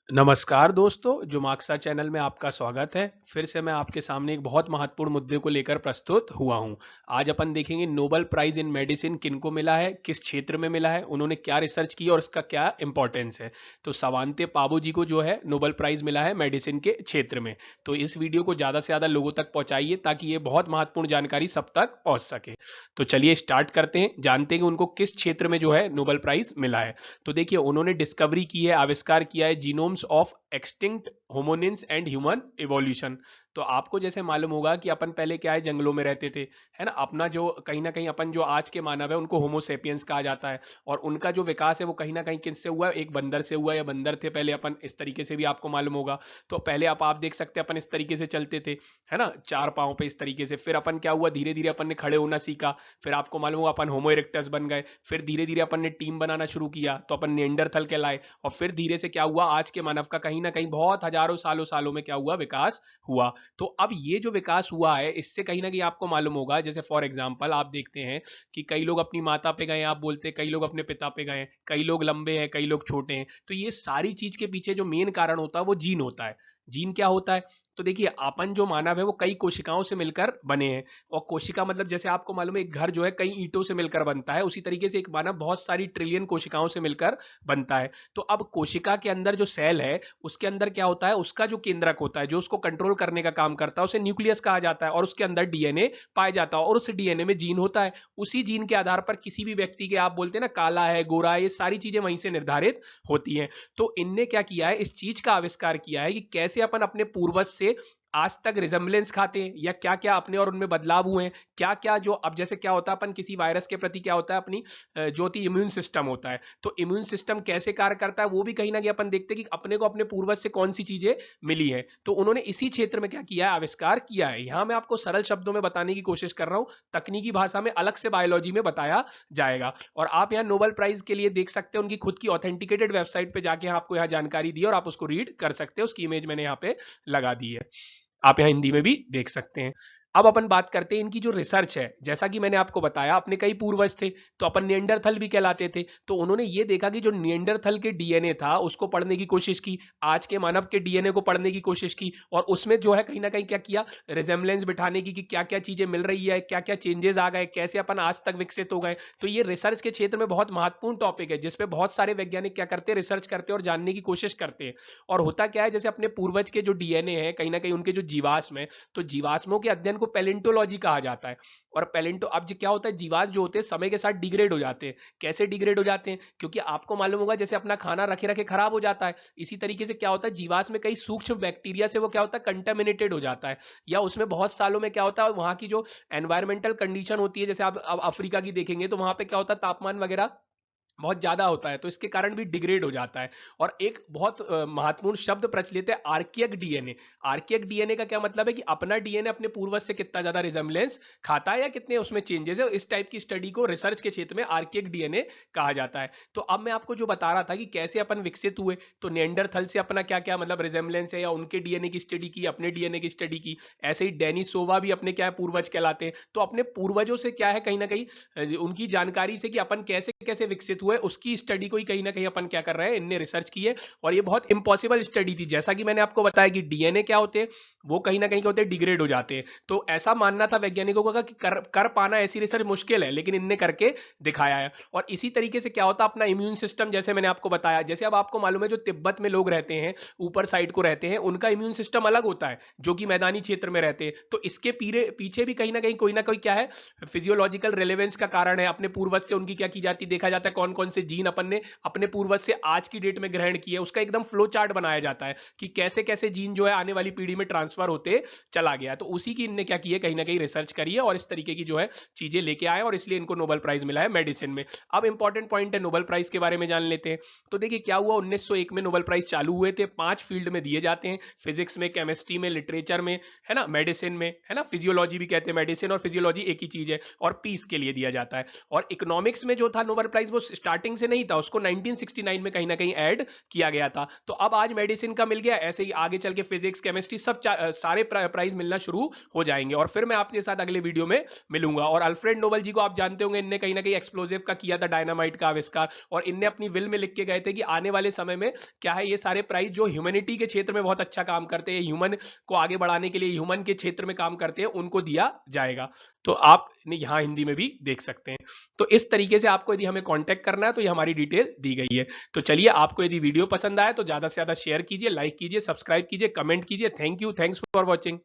नमस्कार दोस्तों, जुमाक्सा चैनल में आपका स्वागत है। फिर से मैं आपके सामने एक बहुत महत्वपूर्ण मुद्दे को लेकर प्रस्तुत हुआ हूं। आज अपन देखेंगे नोबेल प्राइज इन मेडिसिन किनको मिला है, किस क्षेत्र में मिला है, उन्होंने क्या रिसर्च की और उसका क्या इंपॉर्टेंस है। तो सवांते पाबू जी को जो है नोबेल प्राइज मिला है मेडिसिन के क्षेत्र में। तो इस वीडियो को ज़्यादा से ज़्यादा लोगों तक पहुंचाइए ताकि ये बहुत महत्वपूर्ण जानकारी सब तक पहुंच सके। तो चलिए स्टार्ट करते हैं, जानते हैं कि उनको किस क्षेत्र में जो है नोबेल प्राइज मिला है। तो देखिए, उन्होंने डिस्कवरी की है, आविष्कार किया है genomes of extinct होमोनिन्स and human evolution. तो आपको जैसे मालूम होगा कि अपन पहले क्या है, जंगलों में रहते थे, है ना। अपना जो कहीं ना कहीं अपन जो आज के मानव है उनको होमोसेपियंस कहा जाता है। और उनका जो विकास है वो कहीं ना कहीं किससे हुआ है, एक बंदर से हुआ है, या बंदर थे पहले अपन, इस तरीके से भी आपको मालूम होगा। तो पहले आप देख सकते हैं अपन इस तरीके से चलते थे, है ना, चार पाँव पे इस तरीके से। फिर अपन क्या हुआ, धीरे धीरे अपन ने खड़े होना सीखा। फिर आपको मालूम होगा अपन होमो इरेक्टस बन गए। फिर धीरे धीरे अपन ने टीम बनाना शुरू किया तो अपन निएंडरथल कहलाए। और फिर धीरे से क्या हुआ, आज के मानव का कहीं ना कहीं बहुत हजारों सालों सालों में क्या हुआ, विकास हुआ। तो अब ये जो विकास हुआ है इससे कहीं ना कहीं आपको मालूम होगा, जैसे फॉर एग्जांपल आप देखते हैं कि कई लोग अपनी माता पे गए, आप बोलते हैं कई लोग अपने पिता पे गए, कई लोग लंबे हैं, कई लोग छोटे हैं। तो ये सारी चीज के पीछे जो मेन कारण होता है वो जीन होता है। जीन क्या होता है, तो देखिए अपन जो मानव है वो कई कोशिकाओं से मिलकर बने हैं। और कोशिका मतलब जैसे आपको मालूम है एक घर जो है कई ईंटों से मिलकर बनता है, उसी तरीके से एक मानव बहुत सारी ट्रिलियन कोशिकाओं से मिलकर बनता है। तो अब कोशिका के अंदर जो सेल है उसके अंदर क्या होता है, उसका जो केंद्रक होता है जो उसको कंट्रोल करने का काम करता है उसे न्यूक्लियस कहा जाता है। और उसके अंदर डीएनए पाया जाता है और उस डीएनए में जीन होता है। उसी जीन के आधार पर किसी भी व्यक्ति के, आप बोलते हैं ना काला है, गोरा है, ये सारी चीजें वहीं से निर्धारित होती हैं। तो इनने क्या किया है, इस चीज का आविष्कार किया है कि कैसे अपन अपने पूर्वज से आज तक रिजेम्बलेंस खाते हैं, या क्या क्या अपने और उनमें बदलाव हुए हैं, क्या क्या जो अब जैसे क्या होता है अपन किसी वायरस के प्रति क्या होता है, अपनी जो होती इम्यून सिस्टम होता है। तो इम्यून सिस्टम कैसे कार्य करता है वो भी कहीं ना कहीं अपन देखते हैं कि अपने को अपने पूर्वज से कौन सी चीजें मिली है। तो उन्होंने इसी क्षेत्र में क्या किया है, आविष्कार किया है। यहां मैं आपको सरल शब्दों में बताने की कोशिश कर रहा हूं, तकनीकी भाषा में अलग से बायोलॉजी में बताया जाएगा। और आप यहाँ नोबेल प्राइज के लिए देख सकते हैं उनकी खुद की ऑथेंटिकेटेड वेबसाइट पे जाके आपको यहाँ जानकारी दी है और आप उसको रीड कर सकते हैं। उसकी इमेज मैंने यहाँ पे लगा दी है, आप यहाँ हिंदी में भी देख सकते हैं। अब अपन बात करते हैं इनकी जो रिसर्च है। जैसा कि मैंने आपको बताया अपने कई पूर्वज थे तो अपन निएंडरथल भी कहलाते थे। तो उन्होंने ये देखा कि जो निएंडरथल के डीएनए था उसको पढ़ने की कोशिश की, आज के मानव के डीएनए को पढ़ने की कोशिश की, और उसमें जो है कहीं ना कहीं क्या किया, रिजेम्बलेंस बिठाने की कि क्या क्या चीजें मिल रही है, क्या क्या चेंजेस आ गए, कैसे अपन आज तक विकसित हो गए। तो ये रिसर्च के क्षेत्र में बहुत महत्वपूर्ण टॉपिक है जिसपे बहुत सारे वैज्ञानिक क्या करते हैं, रिसर्च करते हैं और जानने की कोशिश करते हैं। और होता क्या है, जैसे अपने पूर्वज के जो डीएनए है कहीं ना कहीं उनके जो जीवाश्म है, तो जीवाश्मों के अध्ययन को पैलेंटोलॉजी कहा जाता है। और पैलेंटो अब क्या होता है, जीवाश्म जो होते हैं समय के साथ डिग्रेड हो जाते हैं। कैसे डिग्रेड हो जाते हैं, क्योंकि आपको मालूम होगा जैसे अपना खाना रखे रखे खराब हो जाता है, इसी तरीके से क्या होता है जीवाश्म में कई सूक्ष्म बैक्टीरिया से वो क्या होता है, कंटामिनेटेड हो जाता है। या उसमें बहुत सालों में क्या होता है, वहां की जो एनवायरमेंटल कंडीशन होती है, जैसे आप अब अफ्रीका की देखेंगे तो वहां पे क्या होता है, तापमान वगैरह बहुत ज्यादा होता है, तो इसके कारण भी डिग्रेड हो जाता है। और एक बहुत महत्वपूर्ण शब्द प्रचलित है, आर्कियक डीएनए। आर्कियक डीएनए का क्या मतलब है कि अपना डीएनए अपने पूर्वज से कितना ज्यादा रिजेम्बलेंस खाता है या कितने उसमें चेंजेस है। इस टाइप की स्टडी को रिसर्च के क्षेत्र में आर्कियक डीएनए कहा जाता है। तो अब मैं आपको जो बता रहा था कि कैसे अपन विकसित हुए, तो निएंडरथल से अपना क्या क्या मतलब रिजेम्बलेंस है, या उनके डीएनए की स्टडी की, अपने डीएनए की स्टडी की। ऐसे ही डेनिसोवा भी अपने क्या है, पूर्वज कहलाते हैं। तो अपने पूर्वजों से क्या है, कहीं ना कहीं उनकी जानकारी से कि अपन कैसे कैसे विकसित हुए उसकी स्टडी को ही कहीं ना कहीं अपन क्या कर रहे हैं, इनने रिसर्च की है। और ये बहुत इंपॉसिबल स्टडी थी, जैसा कि मैंने आपको बताया कि डीएनए क्या होते हैं, वो कहीं ना कहीं क्या होते हैं, डिग्रेड हो जाते हैं। तो ऐसा मानना था वैज्ञानिकों का कि कर पाना ऐसी रिसर्च मुश्किल है, लेकिन इनने करके दिखाया है। और इसी तरीके से क्या होता है, अपना इम्यून सिस्टम जैसे मैंने आपको बताया, जैसे अब आपको मालूम है जो तिब्बत में लोग रहते हैं, ऊपर साइड को रहते हैं, उनका इम्यून सिस्टम अलग होता है जो कि मैदानी क्षेत्र में रहते हैं। तो इसके पीछे भी कहीं ना कोई क्या है, फिजियोलॉजिकल रिलेवेंस का कारण है। अपने पूर्वज से उनकी क्या की जाती, देखा जाता है कौन कौन से जीन अपन ने अपने पूर्वज से आज की डेट में ग्रहण किए, उसका एकदम फ्लो चार्ट बनाया जाता है कि कैसे कैसे जीन जो है आने वाली पीढ़ी में ट्रांसफर होते चला गया। तो उसी की इनने क्या की है, कहीं ना कहीं रिसर्च करी है और इस तरीके की जो है चीजें लेके आए, और इसलिए इनको नोबेल प्राइज मिला है मेडिसिन में। अब इंपॉर्टेंट पॉइंट है, नोबेल प्राइज के बारे में जान लेते हैं। तो देखिए क्या हुआ, 1901 में नोबेल प्राइज चालू हुए थे, 5 फील्ड में दिए जाते हैं, फिजिक्स में, केमिस्ट्री में, लिटरेचर में, है ना, मेडिसिन में, है ना, फिजियोलॉजी भी कहते हैं, मेडिसिन और फिजियोलॉजी एक ही चीज है, और पीस के लिए दिया जाता है। और इकोनॉमिक्स में जो था नोबेल प्राइज वो स्टार्टिंग से नहीं था, उसको 1969 में कहीं ना कहीं ऐड किया गया था। तो अब आज मेडिसिन का मिल गया, ऐसे ही आगे चल के फिजिक्स, केमिस्ट्री सब सारे प्राइज मिलना शुरू हो जाएंगे। और फिर मैं आपके साथ अगले वीडियो में मिलूंगा। और अल्फ्रेड नोबल जी को आप जानते होंगे, इनने कहीं ना कहीं एक्सप्लोजिव का किया था, डायनामाइट का आविष्कार, और इनने अपनी विल में लिख के गए थे कि आने वाले समय में क्या है, ये सारे प्राइज जो ह्यूमैनिटी के क्षेत्र में बहुत अच्छा काम करते हैं, ह्यूमन को आगे बढ़ाने के लिए, ह्यूमन के क्षेत्र में काम करते हैं, उनको दिया जाएगा। तो आप यहाँ हिंदी में भी देख सकते हैं। तो इस तरीके से आपको यदि हमें कांटेक्ट करना है तो ये हमारी डिटेल दी गई है। तो चलिए, आपको यदि वीडियो पसंद आए तो ज्यादा से ज्यादा शेयर कीजिए, लाइक कीजिए, सब्सक्राइब कीजिए, कमेंट कीजिए। Thank you, thanks for watching.